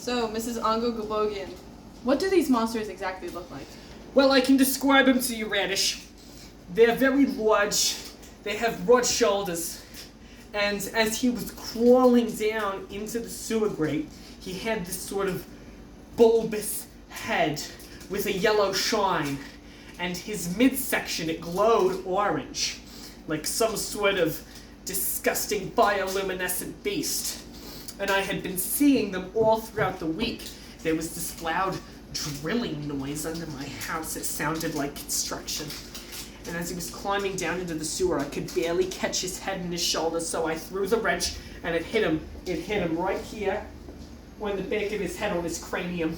So, Mrs. Shongogablogian, what do these monsters exactly look like? Well, I can describe them to you, Radish. They're very large. They have broad shoulders. And as he was crawling down into the sewer grate, he had this sort of bulbous head with a yellow shine. And his midsection, it glowed orange, like some sort of disgusting bioluminescent beast. And I had been seeing them all throughout the week. There was this loud drilling noise under my house. It sounded like construction. And as he was climbing down into the sewer, I could barely catch his head and his shoulders, so I threw the wrench, and it hit him. It hit him right here, on the back of his head, on his cranium.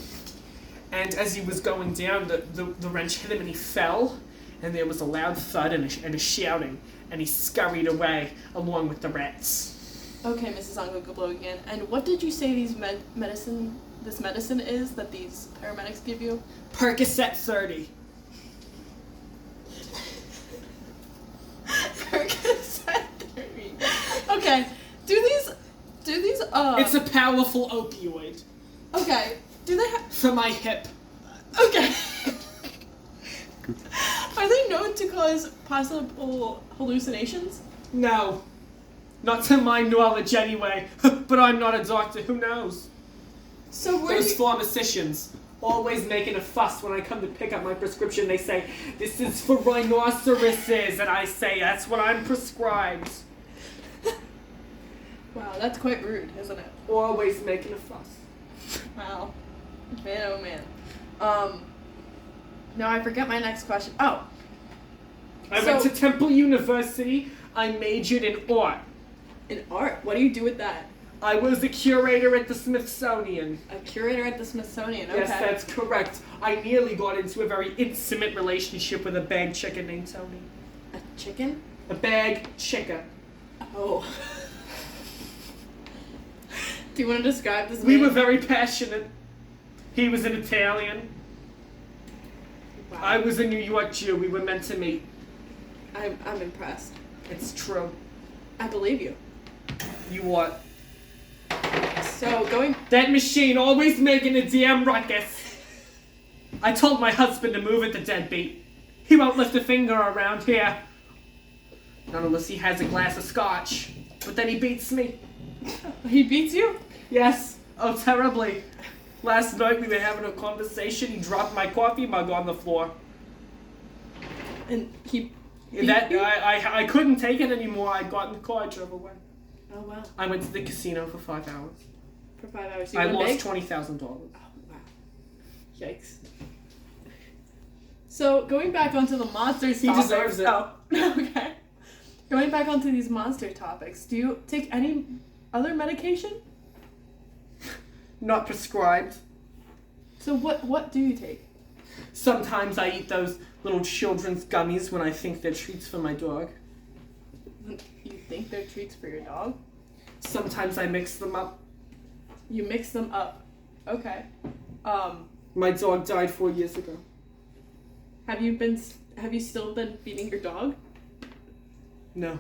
And as he was going down, the wrench hit him, and he fell, and there was a loud thud and a shouting, and he scurried away along with the rats. Okay, Mrs. Shongogablogian, and what did you say this medicine is that these paramedics give you? Percocet 30. Percocet 30. Okay, do these It's a powerful opioid. Okay, do they have... For my hip. Okay. Are they known to cause possible hallucinations? No. Not to my knowledge anyway. But I'm not a doctor, who knows? So where Those pharmacicians always making a fuss when I come to pick up my prescription. They say, this is for rhinoceroses, and I say, that's what I'm prescribed. Wow, that's quite rude, isn't it? Always making a fuss. Wow. Man, oh man. No, I forget my next question. Oh. I went to Temple University. I majored in art. In art? What do you do with that? I was a curator at the Smithsonian. A curator at the Smithsonian, okay. Yes, that's correct. I nearly got into a very intimate relationship with a bag chicken named Tony. A chicken? A bag chicken. Oh. Do you want to describe this man? We were very passionate. He was an Italian. Wow. I was a New York Jew. We were meant to meet. I'm impressed. It's true. I believe you. You what? So, going... That machine always making a damn ruckus. I told my husband to move it, the deadbeat. He won't lift a finger around here. Not unless he has a glass of scotch. But then he beats me. He beats you? Yes. Oh, terribly. Last night we were having a conversation. He dropped my coffee mug on the floor. And he... I couldn't take it anymore. I got in the car, I drove away. Oh, wow. I went to the casino for 5 hours. For 5 hours? I lost $20,000. Oh, wow. Yikes. So, going back onto the monsters He topics... deserves it. Oh, okay. Going back onto these monster topics, do you take any other medication? Not prescribed. So what do you take? Sometimes I eat those little children's gummies when I think they're treats for my dog. You think they're treats for your dog? Sometimes I mix them up. You mix them up. Okay. My dog died 4 years ago. Have you still been feeding your dog? No.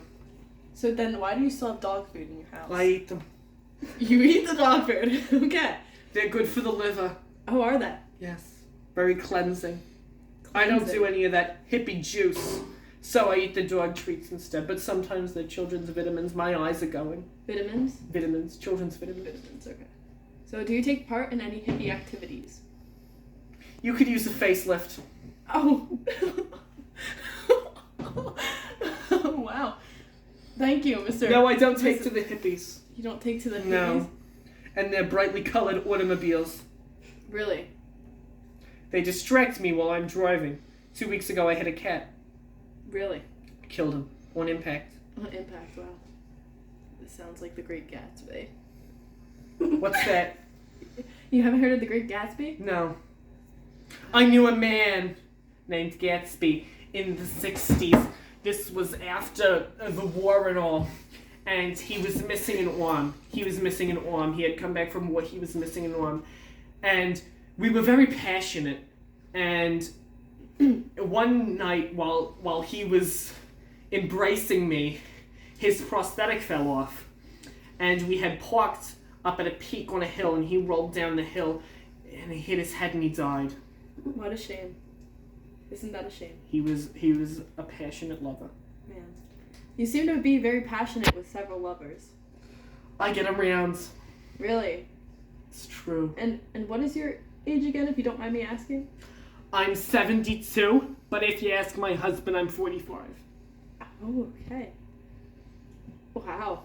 So then why do you still have dog food in your house? I eat them. You eat the dog food. Okay. They're good for the liver. How are they? Yes. Very cleansing. I don't do any of that hippie juice. So I eat the dog treats instead. But sometimes they're children's vitamins. My eyes are going. Vitamins? Vitamins. Children's vitamins. Vitamins, okay. So do you take part in any hippie activities? You could use a facelift. Oh. Wow. Thank you, Mr. No, I don't take to the hippies. You don't take to the hippies? No. And their brightly colored automobiles. Really? They distract me while I'm driving. 2 weeks ago I hit a cat. Really? I killed him. On impact. On impact, wow. This sounds like The Great Gatsby. What's that? You haven't heard of The Great Gatsby? No. I knew a man named Gatsby in the 60s. This was after the war and all. And he was missing an arm. He had come back from war. He was missing an arm. And we were very passionate. And one night while he was embracing me, his prosthetic fell off. And we had parked up at a peak on a hill, and he rolled down the hill, and he hit his head and he died. What a shame. Isn't that a shame? He was a passionate lover. Man. You seem to be very passionate with several lovers. I get around. Really? It's true. And what is your age again, if you don't mind me asking? I'm 72, but if you ask my husband, I'm 45. Oh, okay. Wow.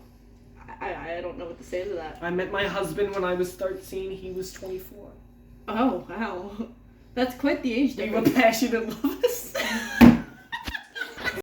I don't know what to say to that. I met my husband when I was 13. He was 24. Oh, wow. That's quite the age We were difference. passionate lovers.